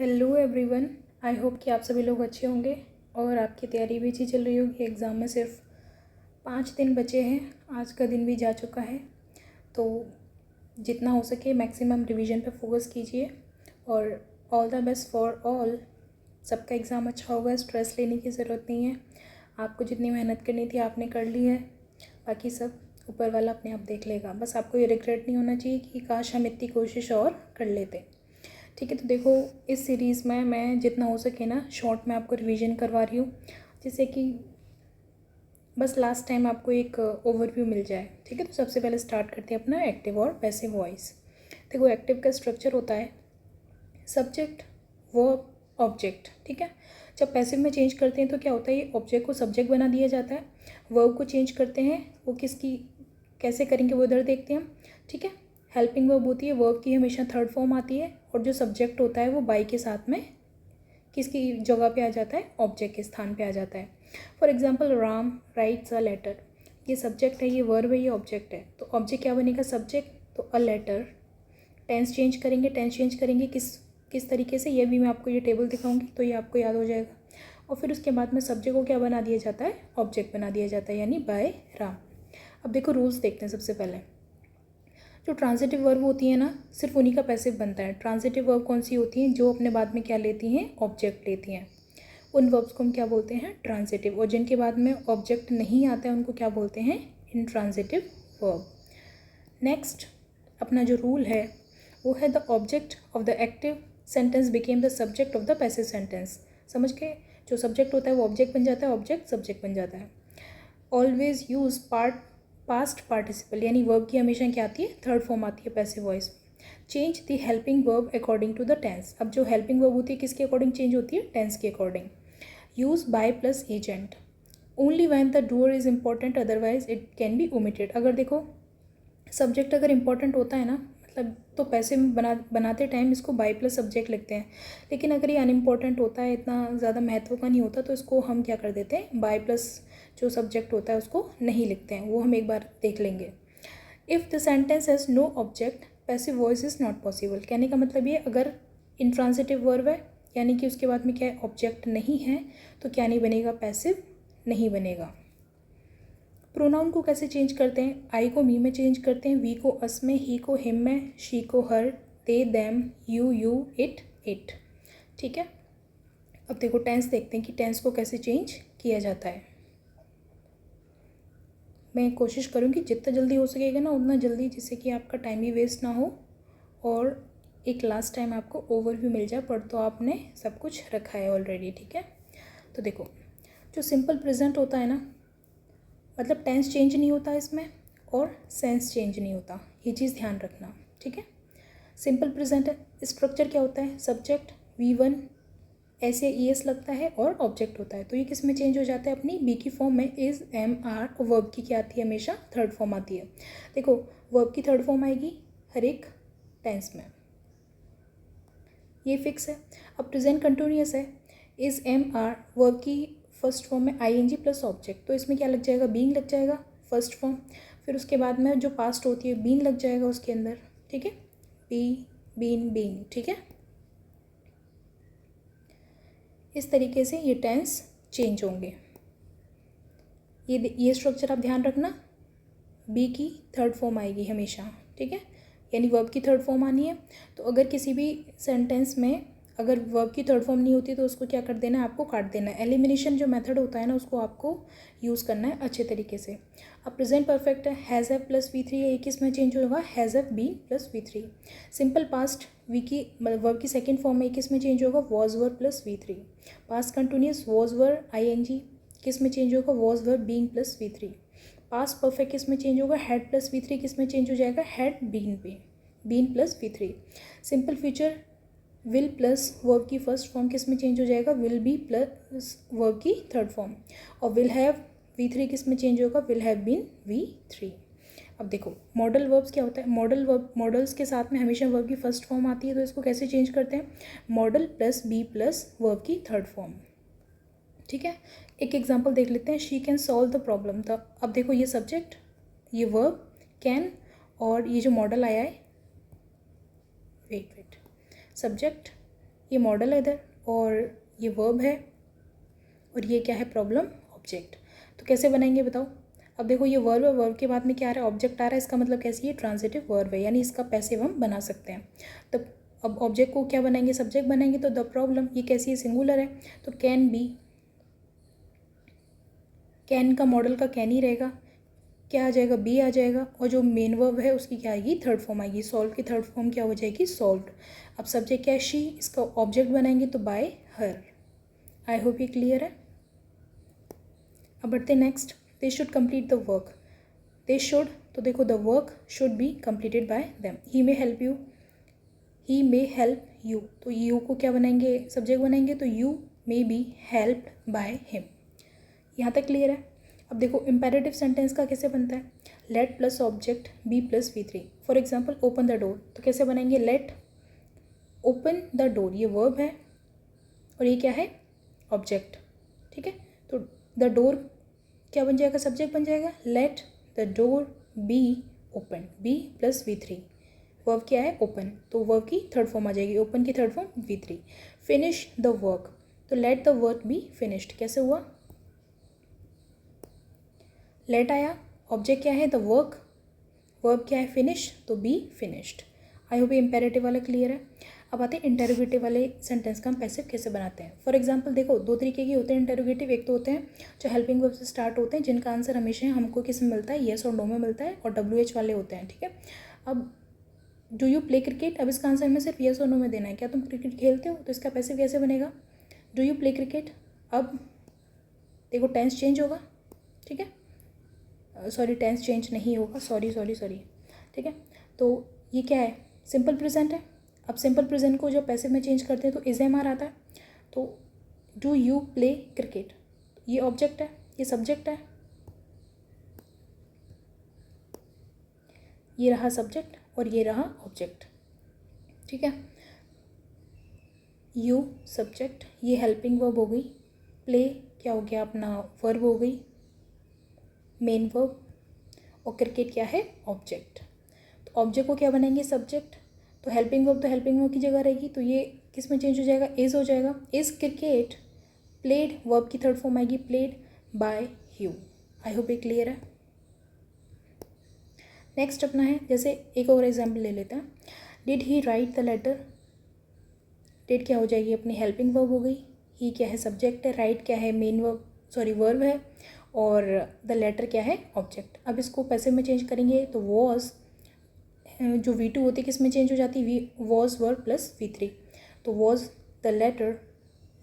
Hello everyone. I hope कि आप सभी लोग अच्छे होंगे और आपकी तैयारी भी अच्छी चल रही होगी। एग्ज़ाम में सिर्फ 5 दिन बचे हैं, आज का दिन भी जा चुका है। तो जितना हो सके मैक्सिमम रिवीजन पे फोकस कीजिए और all the best for all. सबका एग्ज़ाम अच्छा होगा, स्ट्रेस लेने की ज़रूरत नहीं है। आपको जितनी मेहनत करनी थी आपने कर ली है, बाकी सब ऊपर वाला अपने आप देख लेगा। बस आपको ये रिग्रेट नहीं होना चाहिए कि काश हम इतनी कोशिश और कर लेते। ठीक है, तो देखो इस सीरीज़ में मैं जितना हो सके ना शॉर्ट में आपको रिवीजन करवा रही हूँ, जिससे कि बस लास्ट टाइम आपको एक ओवरव्यू मिल जाए। ठीक है, तो सबसे पहले स्टार्ट करते हैं अपना एक्टिव और पैसिव वॉइस। देखो एक्टिव का स्ट्रक्चर होता है सब्जेक्ट, वर्ब, ऑब्जेक्ट। ठीक है, जब पैसिव में चेंज करते हैं तो क्या होता है, ये ऑब्जेक्ट को सब्जेक्ट बना दिया जाता है। वर्ब को चेंज करते हैं, वो किसकी कैसे करेंगे वो इधर देखते हैं हम। ठीक है, हेल्पिंग वर्ब होती है, वर्ब की हमेशा थर्ड फॉर्म आती है और जो सब्जेक्ट होता है वो बाई के साथ में किसकी जगह पे आ जाता है, ऑब्जेक्ट के स्थान पे आ जाता है। For example Ram writes a letter, ये सब्जेक्ट है, ये वर्ब है, ये ऑब्जेक्ट है। तो ऑब्जेक्ट क्या बनेगा, सब्जेक्ट, तो अ लेटर। टेंस चेंज करेंगे, टेंस चेंज करेंगे किस तरीके से, ये भी मैं आपको ये टेबल दिखाऊंगी तो ये आपको याद हो जाएगा। और फिर उसके बाद में सब्जेक्ट को क्या बना दिया जाता है, ऑब्जेक्ट बना दिया जाता है, यानी बाय राम। अब देखो रूल्स देखते हैं। सबसे पहले जो ट्रांजिटिव वर्ब होती है ना, सिर्फ उन्हीं का पैसिव बनता है। ट्रांजिटिव वर्ब कौन सी होती हैं, जो अपने बाद में क्या लेती हैं, ऑब्जेक्ट लेती हैं। उन वर्ब्स को हम क्या बोलते हैं, ट्रांजिटिव। और जिनके बाद में ऑब्जेक्ट नहीं आता है उनको क्या बोलते हैं, इनट्रांजिटिव वर्ब। नेक्स्ट अपना जो रूल है वो है the object of the active sentence became the subject of the passive sentence. समझ के, जो सब्जेक्ट होता है वो ऑब्जेक्ट बन जाता है, ऑब्जेक्ट सब्जेक्ट बन जाता है। ऑलवेज यूज पास्ट पार्टिसिपल, यानी वर्ब की हमेशा क्या आती है, थर्ड फॉर्म आती है passive voice. Change the helping verb according to the tense. अब जो हेल्पिंग वर्ब होती है किसके अकॉर्डिंग चेंज होती है, टेंस के according. Use by plus agent only when the doer is important, otherwise it can be omitted. अगर देखो सब्जेक्ट अगर इंपॉर्टेंट होता है ना, मतलब तो पैसे में बनाते टाइम इसको बाई प्लस सब्जेक्ट लिखते हैं। लेकिन अगर ये अनइम्पॉर्टेंट होता है, इतना ज़्यादा महत्व का नहीं होता, तो इसको हम क्या कर देते हैं, बाई प्लस जो सब्जेक्ट होता है उसको नहीं लिखते हैं। वो हम एक बार देख लेंगे। If the sentence has no object passive voice is not possible. कहने का मतलब ये, अगर इंट्रांजिटिव वर्ब है यानी कि उसके बाद में क्या है, ऑब्जेक्ट नहीं है, तो क्या नहीं बनेगा, पैसिव नहीं बनेगा। प्रोनाउन को कैसे चेंज करते हैं, आई को मी में चेंज करते हैं, वी को अस में, ही को हिम में, शी को हर, दे देम, यू इट। ठीक है, अब देखो टेंस देखते हैं कि टेंस को कैसे चेंज किया जाता है। मैं कोशिश करूँगी जितना जल्दी हो सकेगा ना उतना जल्दी, जिससे कि आपका टाइम भी वेस्ट ना हो और एक लास्ट टाइम आपको ओवरव्यू मिल जाए। पर तो आपने सब कुछ रखा है ऑलरेडी। ठीक है, तो देखो जो सिंपल प्रेजेंट होता है ना, मतलब टेंस चेंज नहीं होता इसमें और सेंस चेंज नहीं होता, ये चीज़ ध्यान रखना। ठीक है, सिंपल प्रेजेंट है, स्ट्रक्चर क्या होता है, सब्जेक्ट V1 ऐसे ES लगता है और ऑब्जेक्ट होता है। तो ये किस में चेंज हो जाता है, अपनी बी की फॉर्म में, इज एम आर। और वर्ब की क्या आती है, हमेशा थर्ड फॉर्म आती है। देखो वर्ब की थर्ड फॉर्म आएगी हर एक टेंस में, ये फिक्स है। अब प्रेजेंट कंटिन्यूअस है, इज एम आर, वर्ब की फर्स्ट फॉर्म में ING प्लस ऑब्जेक्ट, तो इसमें क्या लग जाएगा, बीइंग लग जाएगा फर्स्ट फॉर्म। फिर उसके बाद में जो पास्ट होती है बीन लग जाएगा उसके अंदर। ठीक है, बीन बीइंग। ठीक है, इस तरीके से ये टेंस चेंज होंगे। ये स्ट्रक्चर आप ध्यान रखना, बी की थर्ड फॉर्म आएगी हमेशा। ठीक है, यानी वर्ब की थर्ड फॉर्म आनी है। तो अगर किसी भी सेंटेंस में अगर वर्ब की थर्ड फॉर्म नहीं होती तो उसको क्या कर देना है, आपको काट देना है। एलिमिनेशन जो मेथड होता है ना, उसको आपको यूज़ करना है अच्छे तरीके से। अब प्रेजेंट परफेक्ट है, हैज़ हैव प्लस V3 है, एक इसमें चेंज होगा, has have been plus V3। Simple past V की मतलब वर्ब की सेकेंड फॉर्म में एक इसमें चेंज होगा, was were plus V3। Past continuous was were ING किस में चेंज होगा, was were being plus V3। Past perfect किस में चेंज होगा, हैड प्लस V3 किस में चेंज हो जाएगा, हैड बीन पे, been plus V3। Simple future will plus verb की फर्स्ट फॉर्म किस में चेंज हो जाएगा, विल बी प्लस वर्ब की थर्ड फॉर्म। और विल हैव V3 किस में चेंज होगा, विल हैव बीन V3। अब देखो मॉडल वर्ब्स क्या होता है, मॉडल वर्ब, मॉडल्स के साथ में हमेशा वर्ब की फर्स्ट फॉर्म आती है, तो इसको कैसे चेंज करते हैं, modal plus be plus verb की थर्ड फॉर्म। ठीक है, एक एग्जांपल देख लेते हैं, she can solve the problem. तो अब देखो ये सब्जेक्ट, ये वर्ब कैन, और ये जो मॉडल आया है, वेट सब्जेक्ट, ये मॉडल है इधर और ये वर्ब है और ये क्या है प्रॉब्लम ऑब्जेक्ट। तो कैसे बनाएंगे बताओ। अब देखो ये वर्ब है, वर्ब के बाद में क्या आ रहा है ऑब्जेक्ट आ रहा है, इसका मतलब कैसी है ट्रांजिटिव वर्ब है, यानी इसका पैसिव हम बना सकते हैं। तो अब ऑब्जेक्ट को क्या बनाएंगे सब्जेक्ट बनाएंगे। तो द प्रॉब्लम ये कैसी है सिंगुलर है, तो कैन बी, कैन का मॉडल का कैन ही रहेगा, क्या आ जाएगा बी आ जाएगा, और जो मेन वर्ब है उसकी क्या आएगी थर्ड फॉर्म आएगी, सॉल्व की थर्ड फॉर्म क्या हो जाएगी सॉल्व्ड। अब सब्जेक्ट क्या है शी, इसका ऑब्जेक्ट बनाएंगे तो बाय हर। आई होप ये क्लियर है। अब बढ़ते next, they should complete the work. They should, तो देखो the work should be completed by them. He may help you, he may help you, तो यू को क्या बनाएंगे सब्जेक्ट बनाएंगे तो you may be helped by him. यहाँ तक क्लियर है। अब देखो इम्पेरेटिव सेंटेंस का कैसे बनता है, let plus object be plus V3। For example open the door, तो कैसे बनाएंगे लेट ओपन द डोर, ये वर्ब है और ये क्या है ऑब्जेक्ट, ठीक है। तो द डोर क्या बन जाएगा सब्जेक्ट बन जाएगा, let the door be open, be plus V3, verb क्या है ओपन, तो वर्ब की थर्ड फॉर्म आ जाएगी, ओपन की third form V3। Finish the work, तो let the work be finished, कैसे हुआ लेट आया, ऑब्जेक्ट क्या है द वर्क, वर्ब क्या है फिनिश, तो बी फिनिश्ड। आई होप ये इम्पेरेटिव वाला क्लियर है। अब आते हैं इंटेरोगेटिव वाले सेंटेंस का हम पैसिव कैसे बनाते हैं। फॉर एग्जांपल देखो दो तरीके के होते हैं इंटेरोगेटिव, एक तो होते हैं जो हेल्पिंग वर्ब से स्टार्ट होते हैं जिनका आंसर हमेशा हमको किस में मिलता है येस और नो में मिलता है, और WH वाले होते हैं, ठीक है। अब डू यू प्ले क्रिकेट, अब इसका आंसर हमें सिर्फ येस और नो में देना है, क्या तुम क्रिकेट खेलते हो, तो इसका पैसिव कैसे बनेगा डू यू प्ले क्रिकेट। अब देखो टेंस चेंज होगा, ठीक है, सॉरी टेंस चेंज नहीं होगा, सॉरी, ठीक है। तो ये क्या है सिंपल प्रेजेंट है। अब सिंपल प्रेजेंट को जब पैसिव में चेंज करते हैं तो इज एम आर आता है, तो डू यू प्ले क्रिकेट, ये ऑब्जेक्ट है ये सब्जेक्ट है, ये रहा सब्जेक्ट और ये रहा ऑब्जेक्ट, ठीक है। यू सब्जेक्ट, ये हेल्पिंग वर्ब हो गई, प्ले क्या हो गया अपना वर्ब हो गई मेन वर्ब, और क्रिकेट क्या है ऑब्जेक्ट। तो ऑब्जेक्ट को क्या बनाएंगे सब्जेक्ट, तो हेल्पिंग वर्ब की जगह रहेगी, तो ये किस में चेंज हो जाएगा इज हो जाएगा, इज क्रिकेट प्लेड, वर्ब की थर्ड फॉर्म आएगी played by you. I hope ये क्लियर है। नेक्स्ट अपना है जैसे एक और एग्जाम्पल ले लेते हैं, did he write the letter, did क्या हो जाएगी अपनी हेल्पिंग वर्ब हो गई, ही क्या है सब्जेक्ट है, राइट क्या है मेन वर्ब सॉरी वर्ब है, और द लेटर क्या है ऑब्जेक्ट। अब इसको पैसिव में चेंज करेंगे तो वॉज जो V2 होती है किस में चेंज हो जाती है वॉज वर्ब प्लस V3, तो वॉज द लेटर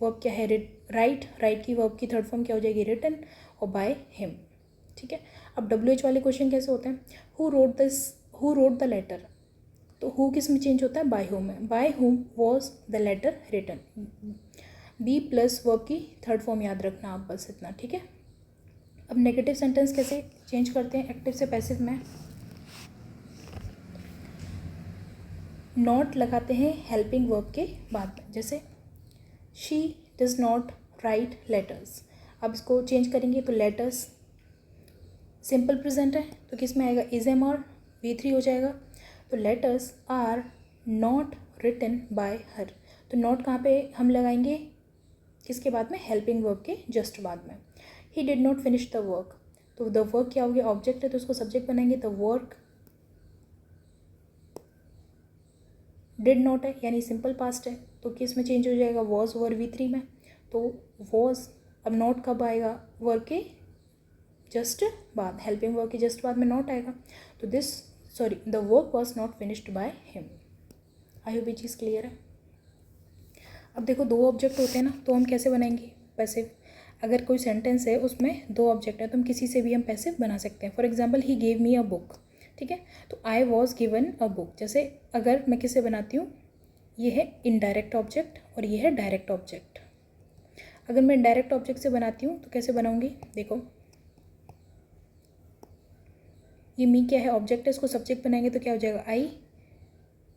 वर्ब क्या है राइट, राइट की वर्ब की थर्ड फॉर्म क्या हो जाएगी रिटन, और बाय हिम, ठीक है। अब WH वाले क्वेश्चन कैसे होते हैं, हु रोट द लेटर, तो हु किस में चेंज होता है बाय हुम में, by whom was the letter written, be plus verb की थर्ड फॉर्म याद रखना आप बस इतना, ठीक है। अब नेगेटिव सेंटेंस कैसे चेंज करते हैं एक्टिव से पैसिव में, नॉट लगाते हैं हेल्पिंग वर्ब के बाद में, जैसे she does not write letters. अब इसको चेंज करेंगे तो लेटर्स सिंपल प्रेजेंट है तो किस में आएगा इज एम और V3 हो जाएगा, तो letters are not written by her, तो नॉट कहाँ पे हम लगाएंगे किसके बाद में हेल्पिंग वर्ब के जस्ट बाद में। He did not finish the work, तो द वर्क क्या हो गया ऑब्जेक्ट है तो उसको सब्जेक्ट बनाएंगे, द वर्क डिड नॉट है यानी सिंपल पास्ट है तो किस में चेंज हो जाएगा वॉज वर्ब V3 में, तो वॉज अब नॉट कब आएगा वर्ब के जस्ट बाद, हेल्पिंग वर्ब के जस्ट बाद में नॉट आएगा, तो the work was not finished by him. I hope ये चीज़ क्लियर है। अब देखो दो ऑब्जेक्ट होते हैं ना तो हम कैसे बनाएंगे पैसिव, अगर कोई सेंटेंस है उसमें दो ऑब्जेक्ट है तो हम किसी से भी हम पैसिव बना सकते हैं। For example he gave me a book, ठीक है, तो I was given a book, जैसे अगर मैं किससे बनाती हूँ ये है इनडायरेक्ट ऑब्जेक्ट और ये है डायरेक्ट ऑब्जेक्ट। अगर मैं डायरेक्ट ऑब्जेक्ट से बनाती हूँ तो कैसे बनाऊँगी, देखो ये मी क्या है ऑब्जेक्ट है, इसको सब्जेक्ट बनाएंगे तो क्या हो जाएगा आई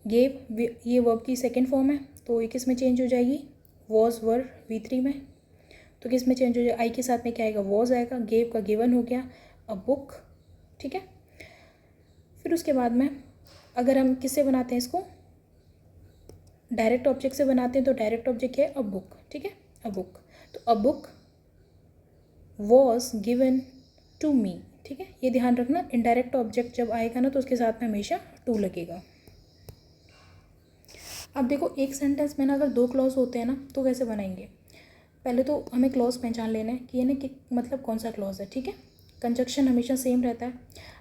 गेव, ये वर्ब की सेकेंड फॉर्म है तो ये किस में चेंज हो जाएगी वॉज वर्ब V3 में, तो किस में चेंज हो जाएगा आई के साथ में क्या आएगा वॉज आएगा, गेव का गिवन हो गया अ बुक, ठीक है। फिर उसके बाद में अगर हम किससे बनाते हैं इसको डायरेक्ट ऑब्जेक्ट से बनाते हैं तो डायरेक्ट ऑब्जेक्ट क्या है, अ बुक, ठीक है, अ बुक। तो a book was given to me, ठीक है, ये ध्यान रखना, इनडायरेक्ट ऑब्जेक्ट जब आएगा ना तो उसके साथ में हमेशा टू लगेगा। अब देखो एक सेंटेंस में ना अगर दो क्लॉज होते हैं ना तो कैसे बनाएंगे, पहले तो हमें क्लॉज पहचान लेना है कि ये ना कि मतलब कौन सा क्लॉज है, ठीक है। कंजक्शन हमेशा सेम रहता है।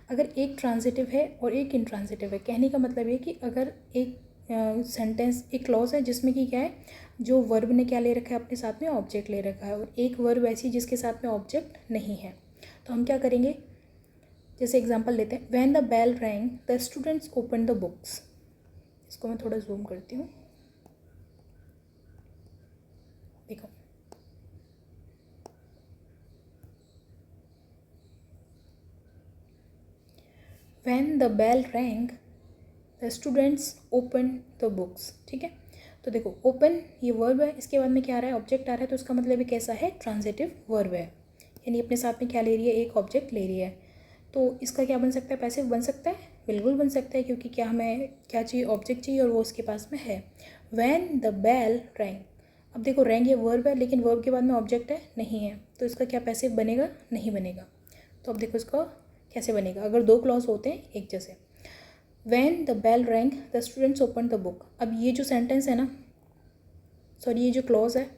अगर एक ट्रांजिटिव है और एक इंट्रांजिटिव है, कहने का मतलब ये कि अगर एक सेंटेंस एक क्लॉज है जिसमें कि क्या है, जो वर्ब ने क्या ले रखा है अपने साथ में, ऑब्जेक्ट ले रखा है, और एक वर्ब ऐसी जिसके साथ में ऑब्जेक्ट नहीं है, तो हम क्या करेंगे, जैसे एग्जांपल लेते हैं, when the bell rang the students open the books. इसको मैं थोड़ा जूम करती हूँ, देखो, when the bell rang the students open the books, ठीक है। तो देखो ओपन ये वर्ब है, इसके बाद में क्या आ रहा है, ऑब्जेक्ट आ रहा है, तो इसका मतलब ये कैसा है, ट्रांजिटिव वर्ब है, यानी अपने साथ में क्या ले रही है, एक ऑब्जेक्ट ले रही है। तो इसका क्या बन सकता है, पैसिव बन सकता है, बिल्कुल बन सकता है, क्योंकि क्या हमें क्या चाहिए, ऑब्जेक्ट चाहिए, और वो उसके पास में है। व्हेन द बेल रैंग, अब देखो रैंग ये वर्ब है, लेकिन वर्ब के बाद में ऑब्जेक्ट है नहीं है, तो इसका क्या पैसिव बनेगा, नहीं बनेगा। तो अब देखो इसका कैसे बनेगा, अगर दो क्लॉज होते हैं एक जैसे, when the bell rang the students open the book. अब ये जो सेंटेंस है ना, सॉरी ये जो क्लॉज है,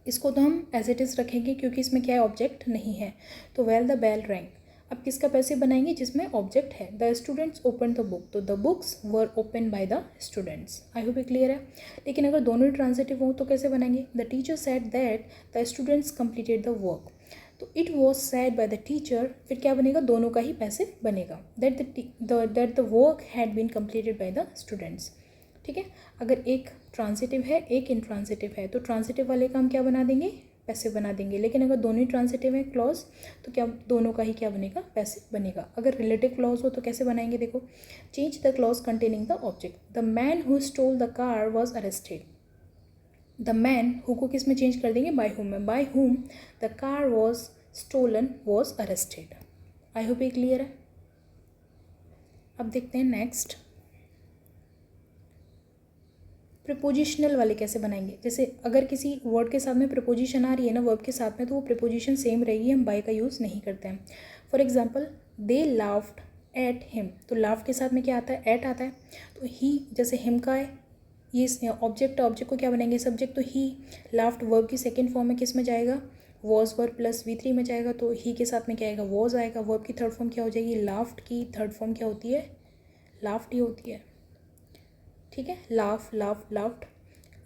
इसको तो हम एज इट इज़ रखेंगे क्योंकि इसमें क्या है, ऑब्जेक्ट नहीं है। तो वेल द बेल रैंग, अब किसका पैसिव बनाएंगे, जिसमें ऑब्जेक्ट है, the students open the book, तो the books were open by the students. I hope ये क्लियर है। लेकिन अगर दोनों ही ट्रांजिटिव हो तो कैसे बनाएंगे, the teacher said that the students completed the work, तो it was said by the teacher, फिर क्या बनेगा, दोनों का ही पैसिव बनेगा, that the work had been completed by the students, ठीक है। अगर एक ट्रांजिटिव है एक इंट्रांजिटिव है तो ट्रांजिटिव वाले का हम क्या बना देंगे, पैसिव बना देंगे। लेकिन अगर दोनों ही ट्रांजिटिव है क्लॉज, तो क्या दोनों का ही क्या बनेगा, पैसिव बनेगा। अगर रिलेटिव क्लॉज हो तो कैसे बनाएंगे, देखो, change the clause containing the object, the man who stole the car was arrested, the man who co किस में चेंज कर देंगे, बाय हुम में, by whom the car was stolen was arrested. I hope ये clear है। अब देखते हैं नेक्स्ट, प्रिपोजिशनल वाले कैसे बनाएंगे। जैसे अगर किसी वर्ड के साथ में प्रिपोजिशन आ रही है ना वर्ब के साथ में, तो वो प्रिपोजिशन सेम रहेगी, हम बाय का यूज़ नहीं करते हैं। For example, they laughed at him, तो लाफ्ड के साथ में क्या आता है, एट आता है, तो ही जैसे हिम का है, ये ऑब्जेक्ट है, ऑब्जेक्ट को क्या बनाएंगे, सब्जेक्ट, तो ही, लाफ्ड वर्ब की सेकेंड फॉर्म में किस में जाएगा, वॉज वर्ब प्लस V3 में जाएगा, तो ही के साथ में क्या आएगा, वॉज आएगा। वर्ब की थर्ड फॉर्म क्या हो जाएगी, लाफ्ड की थर्ड फॉर्म क्या होती है, लाफ्ड ही होती है, ठीक है, लाफ लाफ लाफ्ड।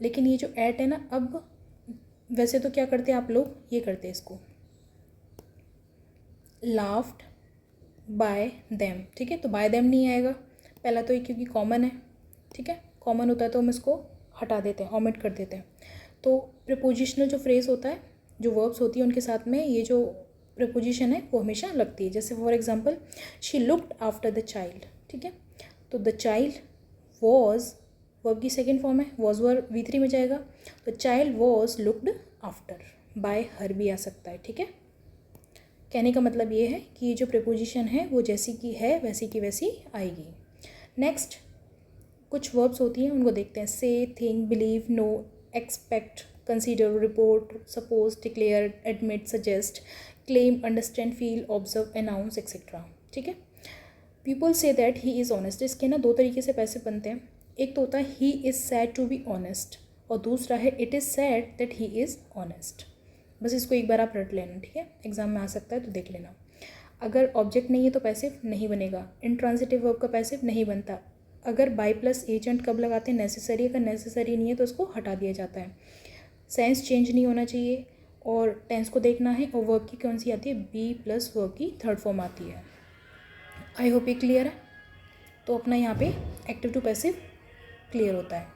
लेकिन ये जो एट है ना, अब वैसे तो क्या करते हैं आप लोग, ये करते हैं इसको लाफ्ड बाय देम, ठीक है, तो बाय देम नहीं आएगा, पहला तो ये क्योंकि कॉमन है, ठीक है, कॉमन होता है तो हम इसको हटा देते हैं, ओमिट कर देते हैं। तो प्रिपोजिशनल जो फ्रेज होता है, जो वर्ब्स होती है उनके साथ में ये जो प्रिपोजिशन है वो हमेशा लगती है। जैसे for example, she looked after the child, ठीक है, तो द चाइल्ड वॉज, वर्ब की सेकेंड फॉर्म है, वॉज वर्ब V3 में जाएगा, तो child was looked after, bye हर भी आ सकता है, ठीक है। कहने का मतलब ये है कि ये जो प्रिपोजिशन है वो जैसी की है वैसी की वैसी आएगी। नेक्स्ट कुछ वर्ब्स होती हैं उनको देखते हैं, say, think, believe, know, expect, consider, report, suppose, declare, admit, suggest, claim, understand, feel, observe, announce etcetera, ठीक है। People say that he is honest, इसके ना दो तरीके से पैसे बनते हैं। एक तो होता है he is said to be honest, और दूसरा है it is said that he is honest. बस इसको एक बार आप रट लेना, ठीक है, एग्जाम में आ सकता है तो देख लेना। अगर ऑब्जेक्ट नहीं है तो पैसिव नहीं बनेगा, इंट्रांजिटिव वर्ब का पैसिव नहीं बनता। अगर बाय प्लस एजेंट कब लगाते हैं, नेसेसरी, अगर नेसेसरी नहीं है तो उसको हटा दिया जाता है। सेंस चेंज नहीं होना चाहिए, और टेंस को देखना है, और वर्ब की कौन सी आती है, बी प्लस वर्ब की थर्ड फॉर्म आती है। आई होप ये क्लियर है। तो अपना यहाँ पे एक्टिव टू पैसिव क्लियर होता है।